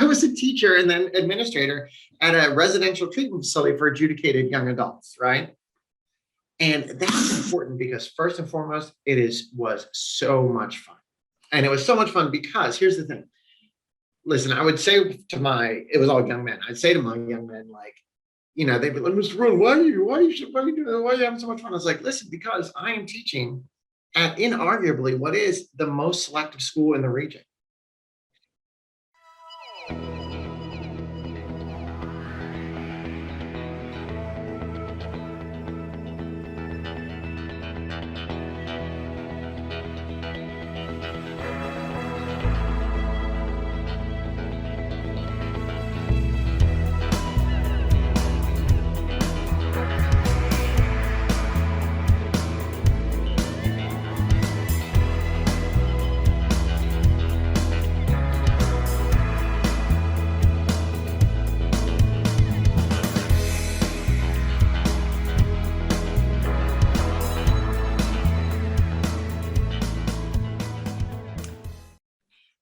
was a teacher and then administrator at a residential treatment facility for adjudicated young adults, right? And that's important because first and foremost, was so much fun. And it was so much fun because here's the thing. Listen, I would say it was all young men. I'd say to my young men, like, they'd be like, Mr. Rhoton, why are you having so much fun? I was like, listen, because I am teaching at inarguably what is the most selective school in the region.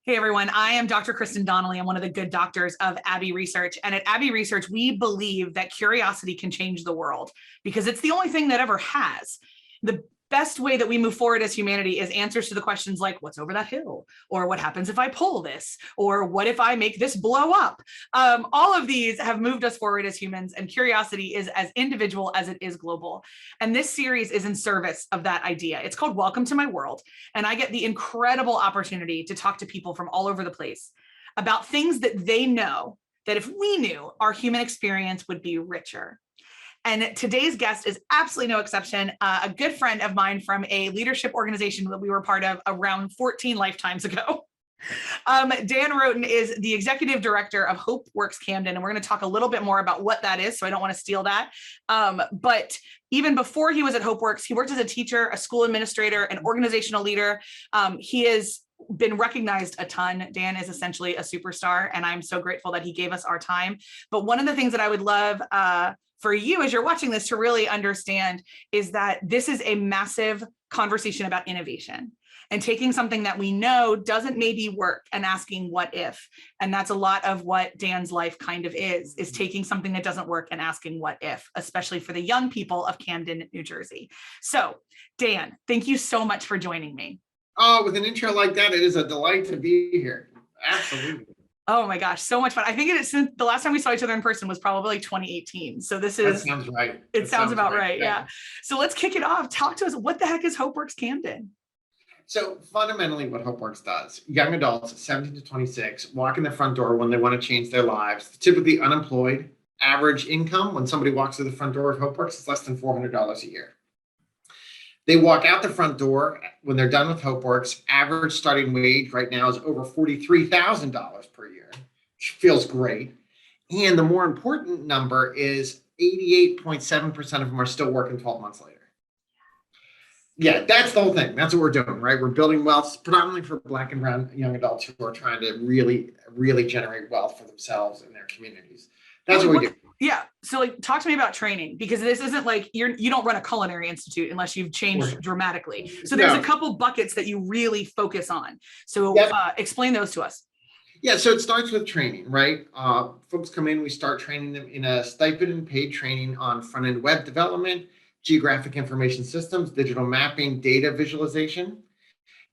Hey everyone, I am Dr. Kristen Donnelly. I'm one of the good doctors of Abbey Research. And at Abbey Research, we believe that curiosity can change the world because it's the only thing that ever has. The best way that we move forward as humanity is answers to the questions like, what's over that hill? Or what happens if I pull this? Or what if I make this blow up? All of these have moved us forward as humans, and curiosity is as individual as it is global. And this series is in service of that idea. It's called Welcome to My World. And I get the incredible opportunity to talk to people from all over the place about things that they know that if we knew, our human experience would be richer. And today's guest is absolutely no exception. A good friend of mine from a leadership organization that we were part of around 14 lifetimes ago. Dan Rhoton is the executive director of Hopeworks Camden, and we're going to talk a little bit more about what that is, so I don't want to steal that. But even before he was at Hopeworks, he worked as a teacher, a school administrator, an organizational leader. He has been recognized a ton. Dan is essentially a superstar, and I'm so grateful that he gave us our time. But one of the things that I would love for you as you're watching this to really understand is that this is a massive conversation about innovation and taking something that we know doesn't maybe work and asking what if. And that's a lot of what Dan's life kind of is taking something that doesn't work and asking what if, especially for the young people of Camden, New Jersey. So Dan, thank you so much for joining me. Oh, with an intro like that, it is a delight to be here. Absolutely. Oh my gosh, so much fun. I think since the last time we saw each other in person was probably like 2018. So this is, that sounds right. It sounds about right. Yeah. So let's kick it off. Talk to us. What the heck is Hopeworks Camden? So fundamentally what Hopeworks does, young adults 17 to 26 walk in the front door when they want to change their lives, typically unemployed. Average income when somebody walks through the front door of Hopeworks is less than $400 a year. They walk out the front door when they're done with Hopeworks. Average starting wage right now is over $43,000 per year, which feels great. And the more important number is 88.7% of them are still working 12 months later. Yeah, that's the whole thing. That's what we're doing, right? We're building wealth predominantly for Black and brown young adults who are trying to really, really generate wealth for themselves and their communities. That's what we do. Yeah. So like, talk to me about training, because this isn't like you don't run a culinary institute unless you've changed dramatically. So there's a couple buckets that you really focus on. So explain those to us. Yeah. So it starts with training, right? Folks come in, we start training them in a stipend and paid training on front-end web development, geographic information systems, digital mapping, data visualization.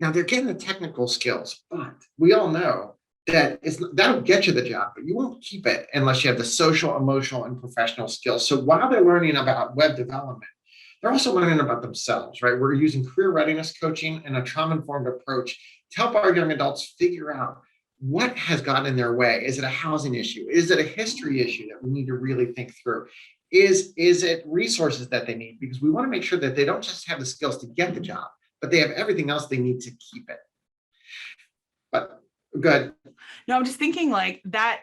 Now they're getting the technical skills, but we all know that that'll get you the job, but you won't keep it unless you have the social, emotional, and professional skills. So while they're learning about web development, they're also learning about themselves, right? We're using career readiness coaching and a trauma-informed approach to help our young adults figure out what has gotten in their way. Is it a housing issue? Is it a history issue that we need to really think through? Is it resources that they need? Because we want to make sure that they don't just have the skills to get the job, but they have everything else they need to keep it. But good. No, I'm just thinking like that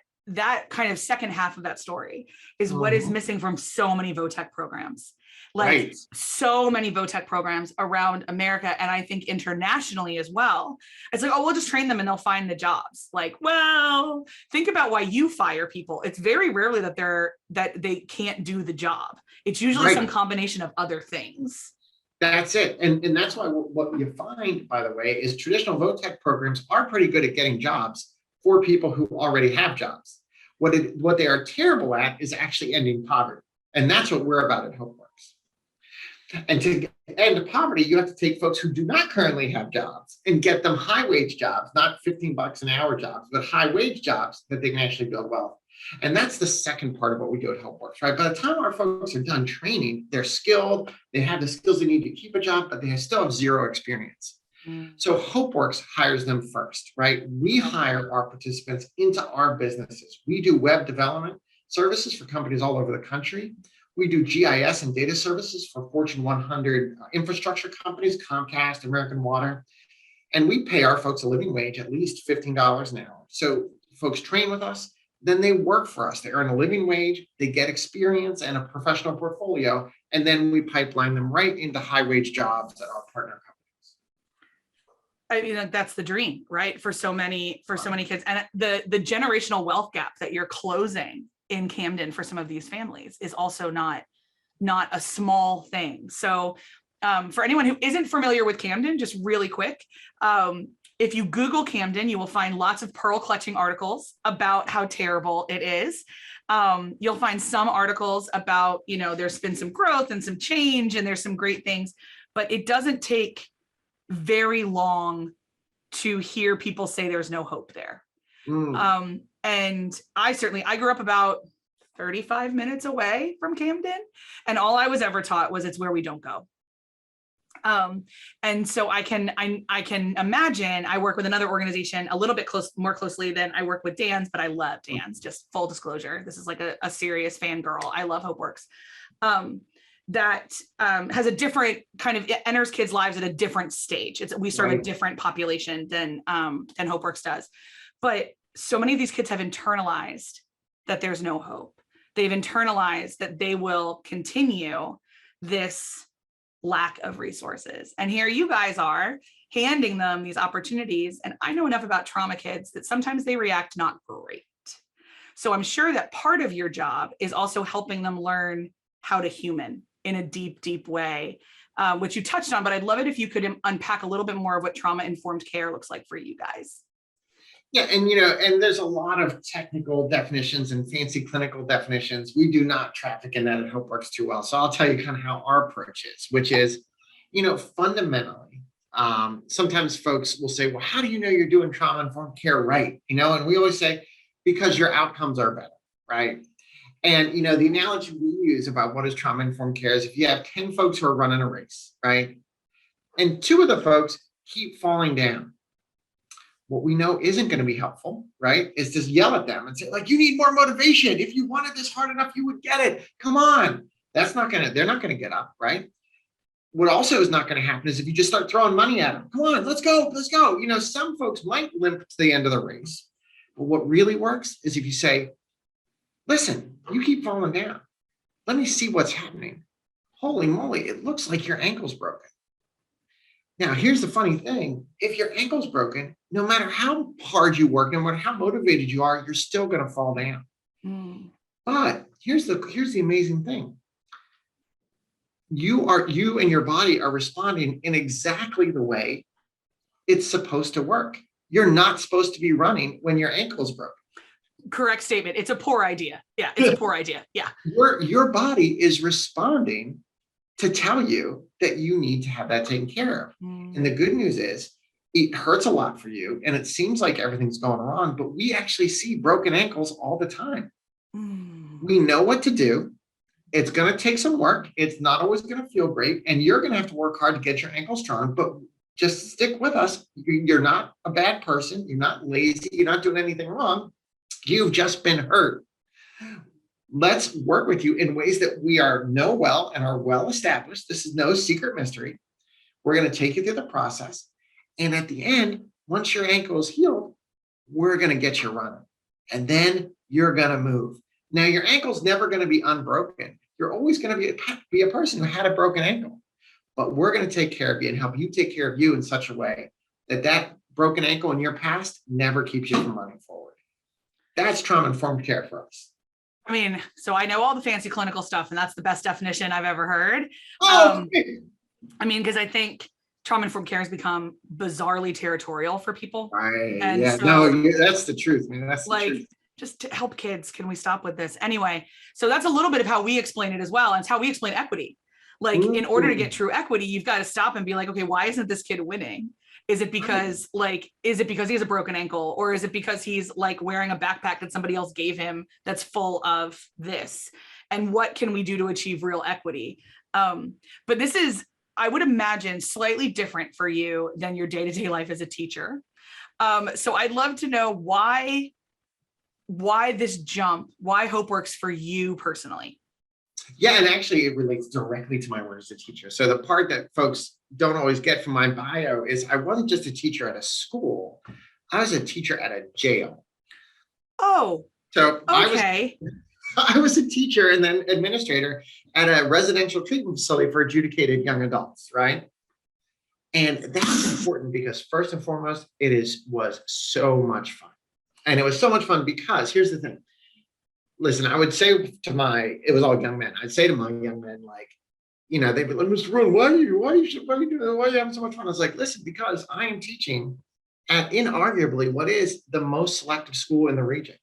kind of second half of that story is what is missing from so many VOTEC programs. Like so many VOTEC programs around America, and I think internationally as well. It's like, oh, we'll just train them and they'll find the jobs. Like, well, think about why you fire people. It's very rarely that they can't do the job. It's usually some combination of other things. That's it. And that's why what you find, by the way, is traditional VOTEC programs are pretty good at getting jobs, for people who already have jobs. What they are terrible at is actually ending poverty. And that's what we're about at Hopeworks. And to end poverty, you have to take folks who do not currently have jobs and get them high wage jobs, not 15 bucks an hour jobs, but high wage jobs that they can actually build wealth. And that's the second part of what we do at Hopeworks, right? By the time our folks are done training, they're skilled, they have the skills they need to keep a job, but they still have zero experience. So Hopeworks hires them first, right? We hire our participants into our businesses. We do web development services for companies all over the country. We do GIS and data services for Fortune 100 infrastructure companies, Comcast, American Water. And we pay our folks a living wage, at least $15 an hour. So folks train with us, then they work for us. They earn a living wage, they get experience and a professional portfolio, and then we pipeline them right into high wage jobs at our partner companies. I mean, that's the dream, right? For so many kids. And the generational wealth gap that you're closing in Camden for some of these families is also not a small thing. So for anyone who isn't familiar with Camden, just really quick, if you Google Camden, you will find lots of pearl clutching articles about how terrible it is. You'll find some articles about, there's been some growth and some change and there's some great things, but it doesn't take very long to hear people say there's no hope there. And I grew up about 35 minutes away from Camden, and all I was ever taught was it's where we don't go. And so I can imagine. I work with another organization a little bit more closely than I work with Dan's, but I love Dan's. Just full disclosure, this is like a serious fangirl. I love Hopeworks. That has a different kind of, it enters kids' lives at a different stage. We serve a different population than Hopeworks does. But so many of these kids have internalized that there's no hope. They've internalized that they will continue this lack of resources. And here you guys are handing them these opportunities. And I know enough about trauma kids that sometimes they react not great. So I'm sure that part of your job is also helping them learn how to human in a deep, deep way, which you touched on, but I'd love it if you could unpack a little bit more of what trauma-informed care looks like for you guys. Yeah, and there's a lot of technical definitions and fancy clinical definitions. We do not traffic in that at Hopeworks too well. So I'll tell you kind of how our approach is, which is, fundamentally, sometimes folks will say, well, how do you know you're doing trauma-informed care right? And we always say, because your outcomes are better, right? And, the analogy we use about what is trauma-informed care is if you have 10 folks who are running a race, right? And 2 of the folks keep falling down. What we know isn't going to be helpful, right? Is just yell at them and say, like, you need more motivation. If you wanted this hard enough, you would get it. Come on. They're not going to get up, right? What also is not going to happen is if you just start throwing money at them. Come on, let's go. Some folks might limp to the end of the race. But what really works is if you say, listen, you keep falling down. Let me see what's happening. Holy moly, it looks like your ankle's broken. Now, here's the funny thing. If your ankle's broken, no matter how hard you work, no matter how motivated you are, you're still going to fall down. But here's the amazing thing. You and your body are responding in exactly the way it's supposed to work. You're not supposed to be running when your ankle's broken. Correct statement. It's a poor idea. Yeah, it's a poor idea. Yeah. Your body is responding to tell you that you need to have that taken care of. And the good news is it hurts a lot for you and it seems like everything's going wrong, but we actually see broken ankles all the time. We know what to do. It's going to take some work. It's not always going to feel great. And you're going to have to work hard to get your ankle strong, but just stick with us. You're not a bad person. You're not lazy. You're not doing anything wrong. You've just been hurt. Let's work with you in ways that we know well and are well established. This is no secret mystery. We're going to take you through the process. And at the end, once your ankle is healed, we're going to get you running. And then you're going to move. Now, your ankle's never going to be unbroken. You're always going to be a person who had a broken ankle. But we're going to take care of you and help you take care of you in such a way that broken ankle in your past never keeps you from running forward. That's trauma-informed care for us. I mean, so I know all the fancy clinical stuff, and that's the best definition I've ever heard. Oh, I mean, because I think trauma-informed care has become bizarrely territorial for people. Right. And yeah. so, No, that's the truth, man. That's the like, truth. just to help kids, can we stop with this? Anyway, so that's a little bit of how we explain it as well. And it's how we explain equity. Like, in order to get true equity, you've got to stop and be like, okay, why isn't this kid winning? Is it because is it because he has a broken ankle, or is it because he's like wearing a backpack that somebody else gave him that's full of this? And what can we do to achieve real equity? But this is, I would imagine, slightly different for you than your day-to-day life as a teacher. So I'd love to know why this jump, why Hopeworks for you personally? Yeah, and actually it relates directly to my work as a teacher. So the part that folks don't always get from my bio is I wasn't just a teacher at a school. I was a teacher at a jail. Oh, so okay. I was a teacher and then administrator at a residential treatment facility for adjudicated young adults, right? And that's important because first and foremost, was so much fun. And it was so much fun because here's the thing. Listen, I would say it was all young men. I'd say to my young men, like, you know, they'd be like, Mr. Rhoton, why are you having so much fun? I was like, listen, because I am teaching at inarguably what is the most selective school in the region.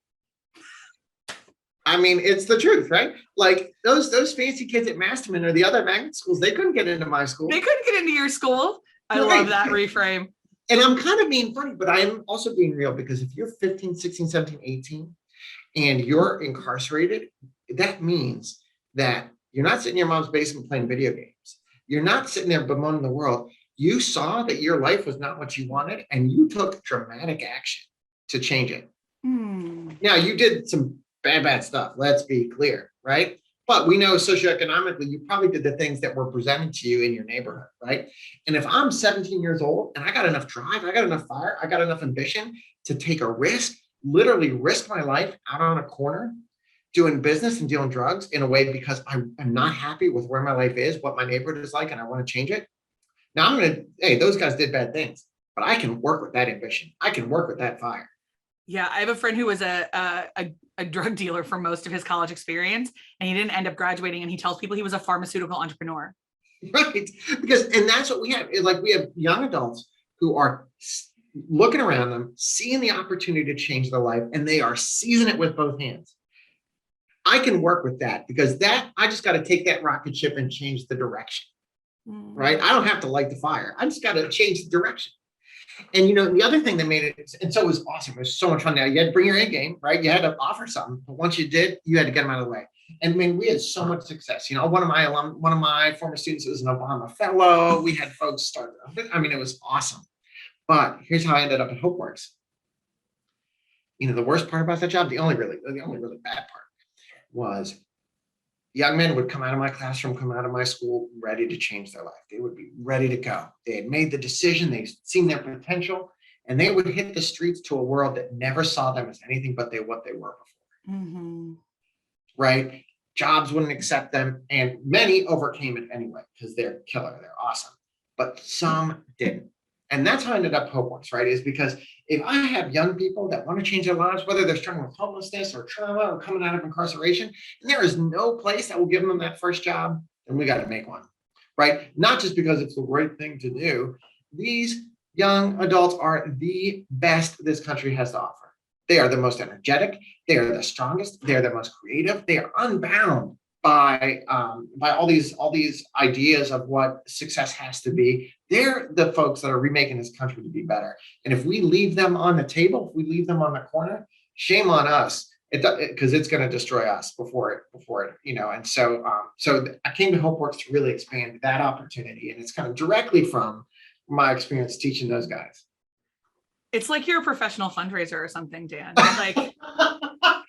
I mean, it's the truth, right? Like those fancy kids at Masterman or the other magnet schools, they couldn't get into my school. They couldn't get into your school. I love that reframe. And I'm kind of being funny, but I'm also being real because if you're 15, 16, 17, 18, and you're incarcerated, that means that you're not sitting in your mom's basement playing video games. You're not sitting there bemoaning the world. You saw that your life was not what you wanted, and you took dramatic action to change it. Now, you did some bad stuff. Let's be clear, right? But we know socioeconomically, you probably did the things that were presented to you in your neighborhood, right? And if I'm 17 years old and I got enough drive, I got enough fire, I got enough ambition to take a risk, literally risk my life out on a corner, doing business and dealing drugs in a way because I'm not happy with where my life is, what my neighborhood is like, and I want to change it. Now hey, those guys did bad things, but I can work with that ambition. I can work with that fire. Yeah, I have a friend who was a drug dealer for most of his college experience, and he didn't end up graduating, and he tells people he was a pharmaceutical entrepreneur. Right, and that's what we have. Like we have young adults who are looking around them, seeing the opportunity to change their life, and they are seizing it with both hands. I can work with that because I just got to take that rocket ship and change the direction, right? I don't have to light the fire. I just got to change the direction. And, you know, the other thing that made it, and so it was awesome. It was so much fun. Now you had to bring your A game, right? You had to offer something, but once you did, you had to get them out of the way. And I mean, we had so much success. You know, one of my former students was an Obama fellow. We had folks start. I mean, it was awesome. But here's how I ended up at Hopeworks. You know, the worst part about that job, the only really bad part was young men would come out of my classroom, come out of my school, ready to change their life. They would be ready to go. They had made the decision, they've seen their potential, and they would hit the streets to a world that never saw them as anything but what they were before. Right? Jobs wouldn't accept them, and many overcame it anyway because they're killer, they're awesome. But some didn't. And that's how I ended up Hopeworks, right? Is because if I have young people that want to change their lives, whether they're struggling with homelessness or trauma or coming out of incarceration, and there is no place that will give them that first job, then we got to make one, right? Not just because it's the right thing to do. These young adults are the best this country has to offer. They are the most energetic. They are the strongest. They are the most creative. They are unbound by all these ideas of what success has to be. They're the folks that are remaking this country to be better. And if we leave them on the table, if we leave them on the corner, shame on us, because it's going to destroy us before it, you know. And so I came to Hopeworks to really expand that opportunity, and it's kind of directly from my experience teaching those guys. It's like you're a professional fundraiser or something, Dan. Like,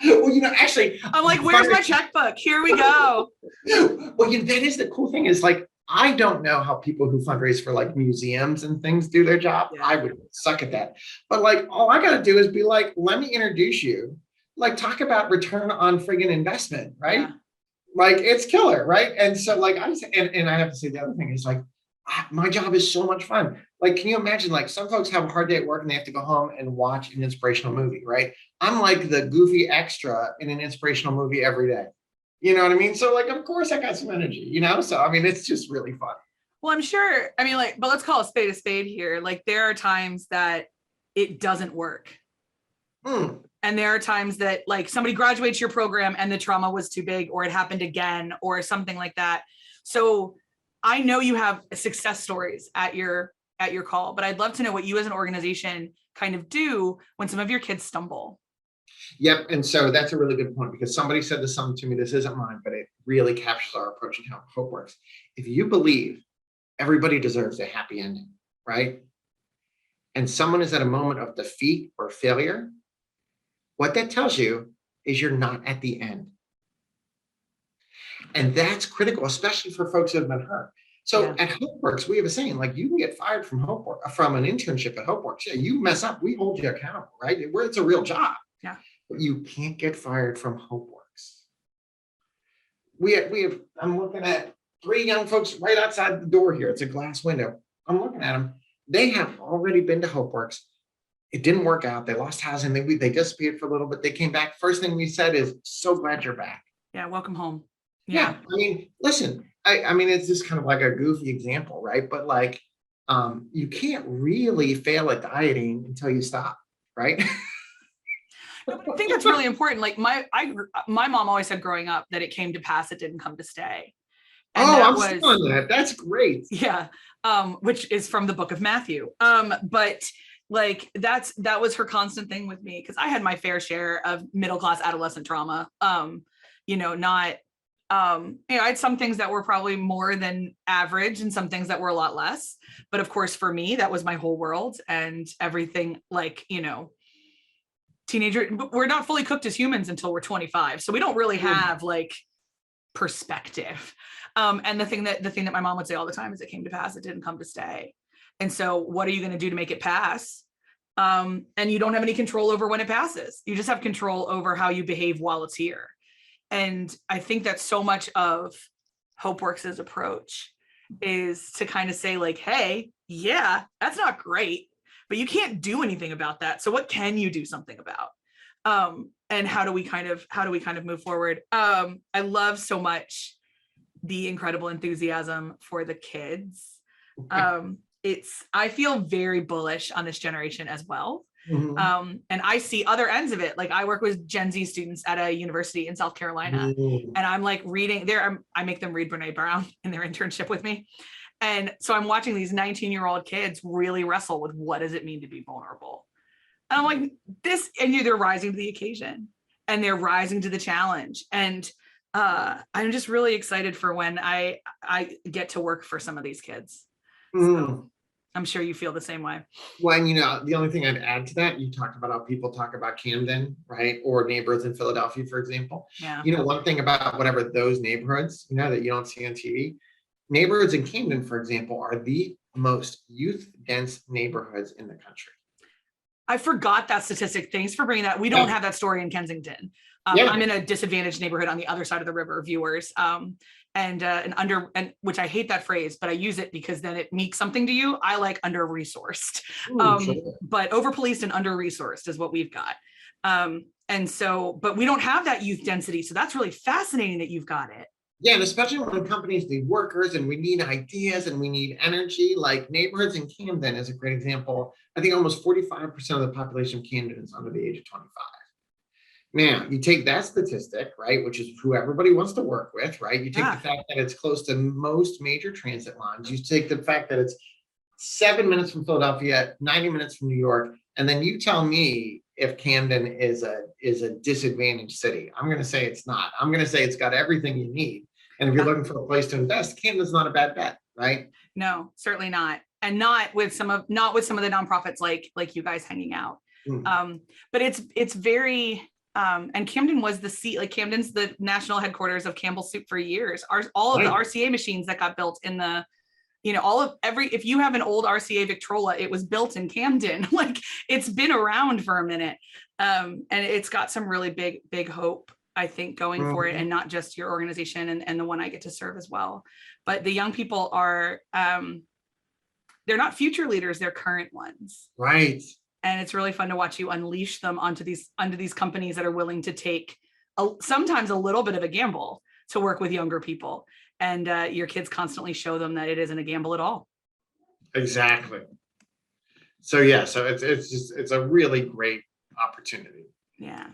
well, you know, actually, I'm like, where's my checkbook? Here we go. Well, you know, that is the cool thing is like, I don't know how people who fundraise for like museums and things do their job. Yeah. I would suck at that. But like, all I got to do is be like, let me introduce you, like talk about return on friggin' investment, right? Yeah. Like it's killer, right? And so like, and I have to say the other thing is like, my job is so much fun. Like, can you imagine, like some folks have a hard day at work and they have to go home and watch an inspirational movie, right? I'm like the goofy extra in an inspirational movie every day. You know what I mean? So like, of course I got some energy, you know? So, I mean, it's just really fun. Well, I'm sure, I mean, like, but let's call a spade here. Like, there are times that it doesn't work. Hmm. And there are times that like somebody graduates your program and the trauma was too big, or it happened again, or something like that. So I know you have success stories at your call, but I'd love to know what you as an organization kind of do when some of your kids stumble. Yep. And so that's a really good point, because somebody said this something to me. This isn't mine, but it really captures our approach and how hope works. If you believe everybody deserves a happy ending, right? And someone is at a moment of defeat or failure, what that tells you is you're not at the end. And that's critical, especially for folks who have been hurt. So at Hopeworks, we have a saying, like, you can get fired from from an internship at Hopeworks. Yeah, you mess up, we hold you accountable, right? Where it's a real job. Yeah. But you can't get fired from Hopeworks. We have, I'm looking at 3 young folks right outside the door here. It's a glass window. I'm looking at them. They have already been to Hopeworks. It didn't work out. They lost housing. They disappeared for a little bit. They came back. First thing we said is, so glad you're back. Yeah. Welcome home. Yeah. I mean, listen, I mean, it's just kind of like a goofy example, right? But like, you can't really fail at dieting until you stop, right? No, but I think that's really important. Like my mom always said growing up that it came to pass, it didn't come to stay. And I'm still on that. That's great. Yeah. Which is from the book of Matthew. But like that was her constant thing with me, because I had my fair share of middle-class adolescent trauma. I had some things that were probably more than average and some things that were a lot less. But of course, for me, that was my whole world, and everything, like, teenager, we're not fully cooked as humans until we're 25. So we don't really have like perspective. And the thing that my mom would say all the time is, it came to pass, it didn't come to stay. And so what are you going to do to make it pass? And you don't have any control over when it passes. You just have control over how you behave while it's here. And I think that so much of Hopeworks' approach is to kind of say like, hey, yeah, that's not great, but you can't do anything about that. So what can you do something about? And how do we kind of move forward? I love so much the incredible enthusiasm for the kids. I feel very bullish on this generation as well. Mm-hmm. And I see other ends of it. Like, I work with Gen Z students at a university in South Carolina, and I'm like reading there. I make them read Brene Brown in their internship with me. And so I'm watching these 19-year-old kids really wrestle with, what does it mean to be vulnerable? And I'm like, and they're rising to the occasion, and they're rising to the challenge. And I'm just really excited for when I get to work for some of these kids. So I'm sure you feel the same way. Well, and the only thing I'd add to that, you talked about how people talk about Camden, right? Or neighborhoods in Philadelphia, for example. Yeah. One thing about whatever those neighborhoods, that you don't see on TV, neighborhoods in Camden, for example, are the most youth dense neighborhoods in the country. I forgot that statistic. Thanks for bringing that. We don't have that story in Kensington. I'm in a disadvantaged neighborhood on the other side of the river, viewers. And which I hate that phrase, but I use it because then it means something to you. I like under-resourced, sure. But over-policed and under-resourced is what we've got. But we don't have that youth density. So that's really fascinating that you've got it. Yeah, and especially when companies need workers and we need ideas and we need energy, like neighborhoods in Camden is a great example. I think almost 45% of the population of Camden is under the age of 25. Now, you take that statistic, right, which is who everybody wants to work with, right? You take the fact that it's close to most major transit lines. You take the fact that it's 7 minutes from Philadelphia, 90 minutes from New York, and then you tell me if Camden is a disadvantaged city. I'm going to say it's not. I'm going to say it's got everything you need. And if you're looking for a place to invest, Camden's not a bad bet, right? No, certainly not. And not with some of the nonprofits like you guys hanging out. But it's very and Camden was the seat, like Camden's the national headquarters of Campbell Soup for years. All of the RCA machines that got built in the, if you have an old RCA Victrola, it was built in Camden. Like, it's been around for a minute. And it's got some really big hope, I think, going for it, and not just your organization and the one I get to serve as well. But the young people are, they're not future leaders, they're current ones. Right. And it's really fun to watch you unleash them onto these companies that are willing to take sometimes a little bit of a gamble, to work with younger people. And your kids constantly show them that it isn't a gamble at all. Exactly. So yeah, so it's a really great opportunity. Yeah.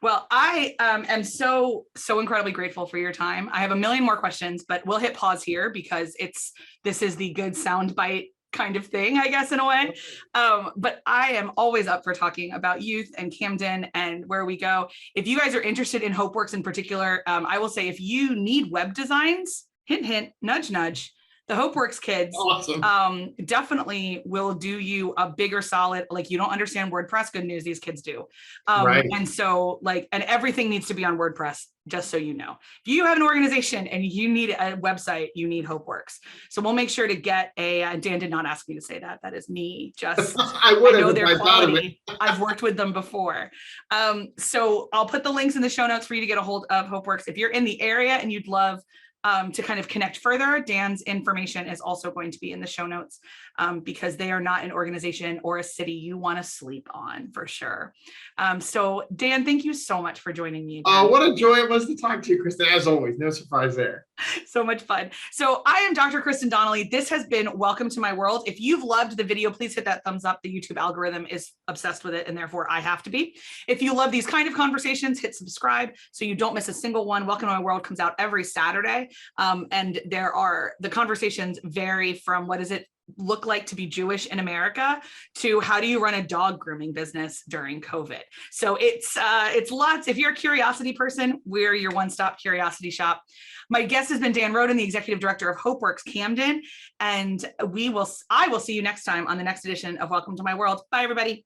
Well, I am so incredibly grateful for your time. I have a million more questions, but we'll hit pause here because this is the good soundbite kind of thing, I guess, in a way. But I am always up for talking about youth and Camden and where we go. If you guys are interested in Hopeworks in particular, I will say if you need web designs, hint, hint, nudge, nudge, the Hopeworks kids Awesome. definitely will do you a bigger solid. Like, you don't understand WordPress, good news, these kids do. Right. And so and everything needs to be on WordPress, just so you know. If you have an organization and you need a website, you need Hopeworks. So we'll make sure to get Dan did not ask me to say that. That is me. Just I would know have their if I thought of it. quality. I've worked with them before. So I'll put the links in the show notes for you to get a hold of Hopeworks. If you're in the area and you'd love to kind of connect further, Dan's information is also going to be in the show notes because they are not an organization or a city you want to sleep on, for sure. So Dan, thank you so much for joining me again. Oh, what a joy it was to talk to you, Kristen. As always, no surprise there. So much fun. So I am Dr. Kristen Donnelly. This has been Welcome to My World. If you've loved the video, please hit that thumbs up. The YouTube algorithm is obsessed with it, and therefore I have to be. If you love these kind of conversations, hit subscribe so you don't miss a single one. Welcome to My World comes out every Saturday. And the conversations vary from what does it look like to be Jewish in America to how do you run a dog grooming business during COVID. So it's lots. If you're a curiosity person, we're your one-stop curiosity shop. My guest has been Dan Rhoton, the executive director of Hopeworks Camden, and I will see you next time on the next edition of Welcome to My World. Bye, everybody.